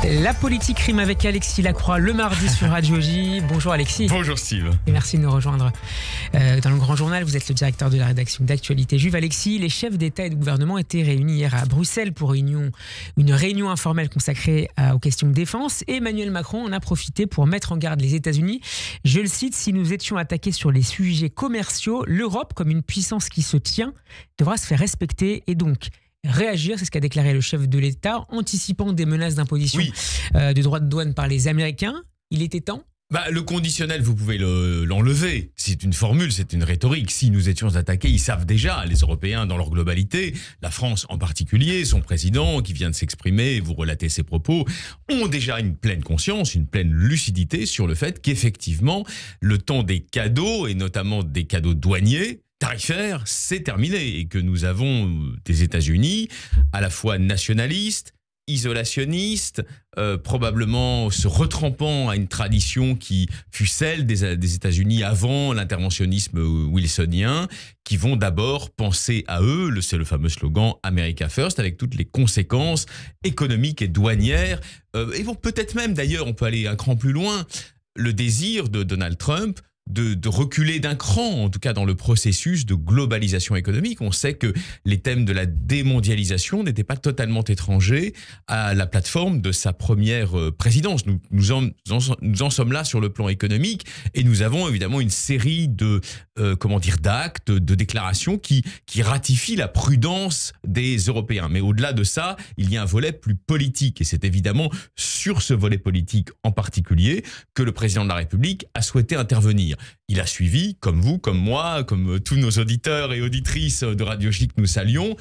La politique rime avec Alexis Lacroix le mardi sur Radio J. Bonjour Alexis. Bonjour Steve. Et merci de nous rejoindre dans le Grand Journal. Vous êtes le directeur de la rédaction d'Actualité Juive. Alexis, les chefs d'État et de gouvernement étaient réunis hier à Bruxelles pour une réunion informelle consacrée aux questions de défense. Et Emmanuel Macron en a profité pour mettre en garde les États-Unis. Je le cite, si nous étions attaqués sur les sujets commerciaux, l'Europe, comme une puissance qui se tient, devra se faire respecter et donc réagir, c'est ce qu'a déclaré le chef de l'État, anticipant des menaces d'imposition de droits de douane par les Américains. Il était temps. Le conditionnel, vous pouvez l'enlever. C'est une formule, c'est une rhétorique. Si nous étions attaqués, ils savent déjà, les Européens dans leur globalité, la France en particulier, son président qui vient de s'exprimer, vous relatez ses propos, ont déjà une pleine conscience, une pleine lucidité sur le fait qu'effectivement, le temps des cadeaux, et notamment des cadeaux douaniers, tarifaires, c'est terminé. Et que nous avons des États-Unis à la fois nationalistes, isolationniste, probablement se retrempant à une tradition qui fut celle des États-Unis avant l'interventionnisme wilsonien, qui vont d'abord penser à eux, c'est le fameux slogan « America First », avec toutes les conséquences économiques et douanières. Et vont peut-être même, d'ailleurs, on peut aller un cran plus loin, le désir de Donald Trump de reculer d'un cran, en tout cas dans le processus de globalisation économique. On sait que les thèmes de la démondialisation n'étaient pas totalement étrangers à la plateforme de sa première présidence. Nous en sommes là sur le plan économique et nous avons évidemment une série d'actes, de déclarations qui ratifient la prudence des Européens. Mais au-delà de ça, il y a un volet plus politique et c'est évidemment sur ce volet politique en particulier que le président de la République a souhaité intervenir. Il a suivi, comme vous, comme moi, comme tous nos auditeurs et auditrices de Radio J que nous saluons,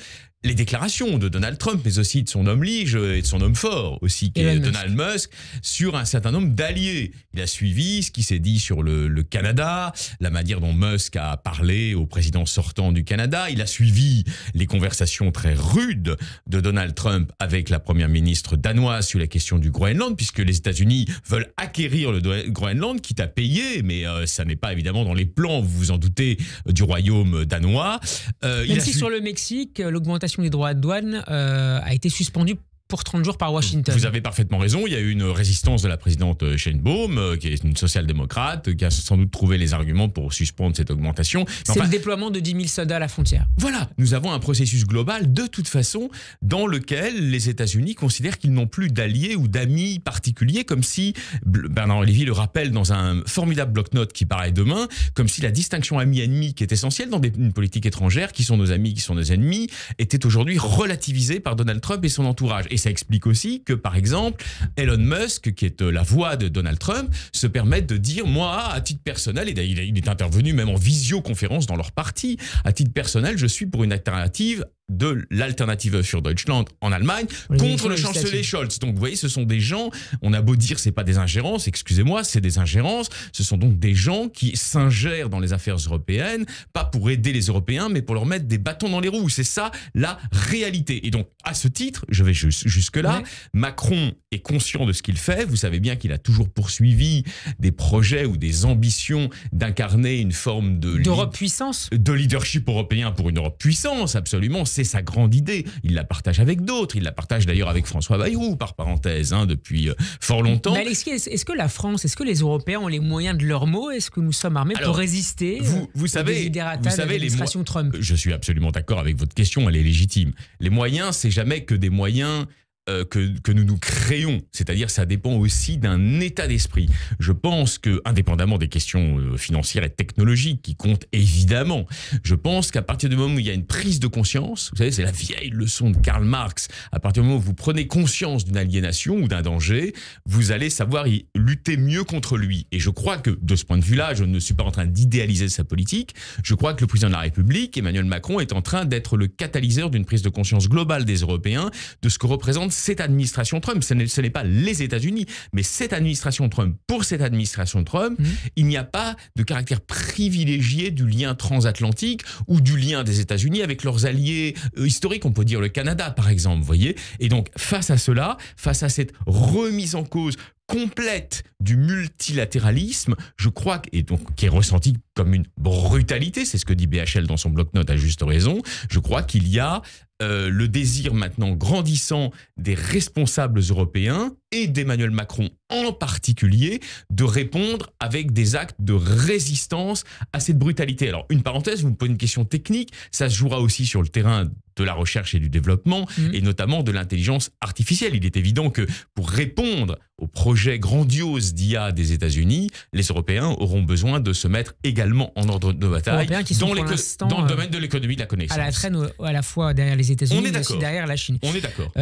les déclarations de Donald Trump, mais aussi de son homme lige et de son homme fort aussi, qui est Donald Musk, sur un certain nombre d'alliés. Il a suivi ce qui s'est dit sur le Canada, la manière dont Musk a parlé au président sortant du Canada. Il a suivi les conversations très rudes de Donald Trump avec la première ministre danoise sur la question du Groenland, puisque les États-Unis veulent acquérir le Groenland, quitte à payer, mais ça n'est pas évidemment dans les plans, vous vous en doutez, du royaume danois. Même si sur le Mexique, l'augmentation des droits de douane a été suspendue pour 30 jours par Washington. Vous avez parfaitement raison. Il y a eu une résistance de la présidente Sheinbaum, qui est une social-démocrate, qui a sans doute trouvé les arguments pour suspendre cette augmentation. C'est le déploiement de 10 000 soldats à la frontière. Voilà, nous avons un processus global, de toute façon, dans lequel les États-Unis considèrent qu'ils n'ont plus d'alliés ou d'amis particuliers, comme si, Bernard Lévy le rappelle dans un formidable bloc-notes qui paraît demain, comme si la distinction ami-ennemi, qui est essentielle dans une politique étrangère, qui sont nos amis, qui sont nos ennemis, était aujourd'hui relativisée par Donald Trump et son entourage. Et ça explique aussi que, par exemple, Elon Musk, qui est la voix de Donald Trump, se permette de dire, moi, à titre personnel, et il est intervenu même en visioconférence dans leur parti, à titre personnel, je suis pour une alternative de l'Alternative für Deutschland en Allemagne contre le chancelier Scholz. Donc vous voyez, ce sont des gens, on a beau dire c'est pas des ingérences, excusez-moi, c'est des ingérences, ce sont donc des gens qui s'ingèrent dans les affaires européennes, pas pour aider les Européens, mais pour leur mettre des bâtons dans les roues. C'est ça la réalité. Et donc, à ce titre, je vais jusque-là, Macron est conscient de ce qu'il fait. Vous savez bien qu'il a toujours poursuivi des projets ou des ambitions d'incarner une forme d'Europe puissance, de leadership européen pour une Europe puissance, absolument. C'est sa grande idée. Il la partage avec d'autres. Il la partage d'ailleurs avec François Bayrou, par parenthèse, depuis fort longtemps. Mais Alexis, est-ce que la France, est-ce que les Européens ont les moyens de leurs mots? Est-ce que nous sommes armés pour résister vous savez, de l'administration Trump? Je suis absolument d'accord avec votre question, elle est légitime. Les moyens, c'est jamais que des moyens que nous créons, c'est-à-dire ça dépend aussi d'un état d'esprit. Je pense que, indépendamment des questions financières et technologiques qui comptent évidemment, je pense qu'à partir du moment où il y a une prise de conscience, vous savez, c'est la vieille leçon de Karl Marx, à partir du moment où vous prenez conscience d'une aliénation ou d'un danger, vous allez savoir y lutter mieux contre lui. Et je crois que, de ce point de vue-là, je ne suis pas en train d'idéaliser sa politique, je crois que le président de la République, Emmanuel Macron, est en train d'être le catalyseur d'une prise de conscience globale des Européens de ce que représente cette administration Trump. Ce n'est pas les États-Unis, mais cette administration Trump. Pour cette administration Trump, il n'y a pas de caractère privilégié du lien transatlantique ou du lien des États-Unis avec leurs alliés historiques, on peut dire le Canada par exemple, vous voyez. Et donc face à cela, face à cette remise en cause complète du multilatéralisme, je crois, et donc qui est ressenti comme une brutalité, c'est ce que dit BHL dans son bloc-notes à juste raison, je crois qu'il y a le désir maintenant grandissant des responsables européens et d'Emmanuel Macron en particulier, de répondre avec des actes de résistance à cette brutalité. Alors, une parenthèse, vous me posez une question technique, ça se jouera aussi sur le terrain de la recherche et du développement, et notamment de l'intelligence artificielle. Il est évident que pour répondre aux projets grandioses d'IA des États-Unis, les Européens auront besoin de se mettre également en ordre de bataille dans le domaine de l'économie de la connaissance. À la traîne à la fois derrière les États-Unis, mais aussi derrière la Chine. On est d'accord.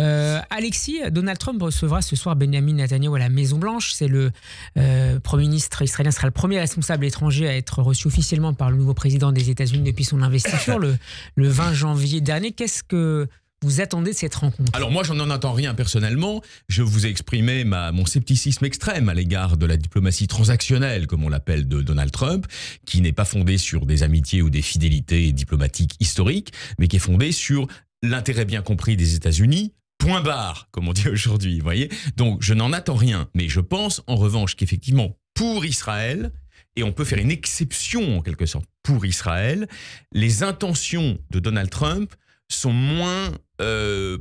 Alexis, Donald Trump recevra ce soir Benjamin Netanyahu à la Maison-Blanche. C'est le Premier ministre israélien sera le premier responsable étranger à être reçu officiellement par le nouveau président des États-Unis depuis son investiture le 20 janvier dernier. Qu'est-ce que vous attendez de cette rencontre? Alors moi, je n'en attends rien personnellement. Je vous ai exprimé mon scepticisme extrême à l'égard de la diplomatie transactionnelle, comme on l'appelle, de Donald Trump, qui n'est pas fondée sur des amitiés ou des fidélités diplomatiques historiques, mais qui est fondée sur l'intérêt bien compris des États-Unis, point barre, comme on dit aujourd'hui, vous voyez. Donc je n'en attends rien, mais je pense en revanche qu'effectivement, pour Israël, et on peut faire une exception en quelque sorte pour Israël, les intentions de Donald Trump sont moins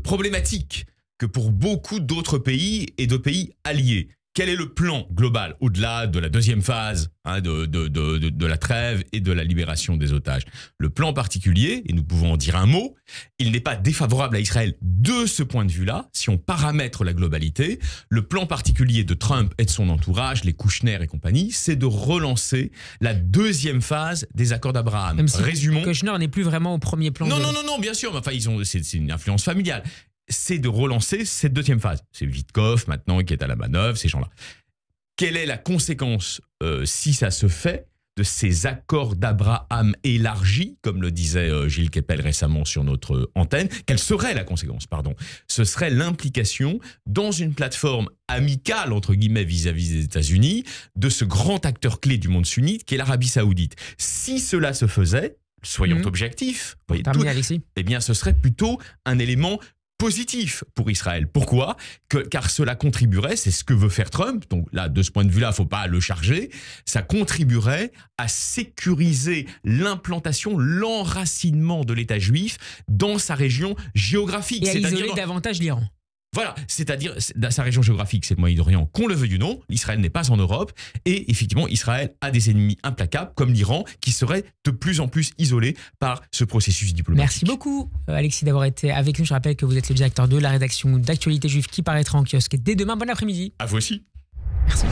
problématiques que pour beaucoup d'autres pays et de pays alliés. Quel est le plan global au-delà de la deuxième phase de la trêve et de la libération des otages? Le plan particulier, et nous pouvons en dire un mot, il n'est pas défavorable à Israël de ce point de vue-là, si on paramètre la globalité. Le plan particulier de Trump et de son entourage, les Kouchner et compagnie, c'est de relancer la deuxième phase des accords d'Abraham. Même si Résumons. Kouchner n'est plus vraiment au premier plan. Non, bien sûr, mais enfin, c'est une influence familiale. C'est de relancer cette deuxième phase. C'est Witkoff maintenant qui est à la manœuvre, ces gens-là. Quelle est la conséquence, si ça se fait, de ces accords d'Abraham élargis, comme le disait Gilles Kepel récemment sur notre antenne? Quelle serait la conséquence, pardon? Ce serait l'implication dans une plateforme amicale, entre guillemets, vis-à-vis des États-Unis, de ce grand acteur clé du monde sunnite, qui est l'Arabie Saoudite. Si cela se faisait, soyons objectifs, voyez, Alexis. Eh bien, ce serait plutôt un élément positif pour Israël. Pourquoi? Car cela contribuerait, c'est ce que veut faire Trump, donc là, de ce point de vue-là, il ne faut pas le charger, ça contribuerait à sécuriser l'implantation, l'enracinement de l'État juif dans sa région géographique. Et à isoler davantage l'Iran. Voilà, c'est-à-dire dans sa région géographique, c'est le Moyen-Orient, qu'on le veuille ou non, Israël n'est pas en Europe, et effectivement, Israël a des ennemis implacables, comme l'Iran, qui serait de plus en plus isolé par ce processus diplomatique. Merci beaucoup, Alexis, d'avoir été avec nous. Je rappelle que vous êtes le directeur de la rédaction d'Actualité Juive qui paraîtra en kiosque dès demain. Bon après-midi. À vous aussi. Merci.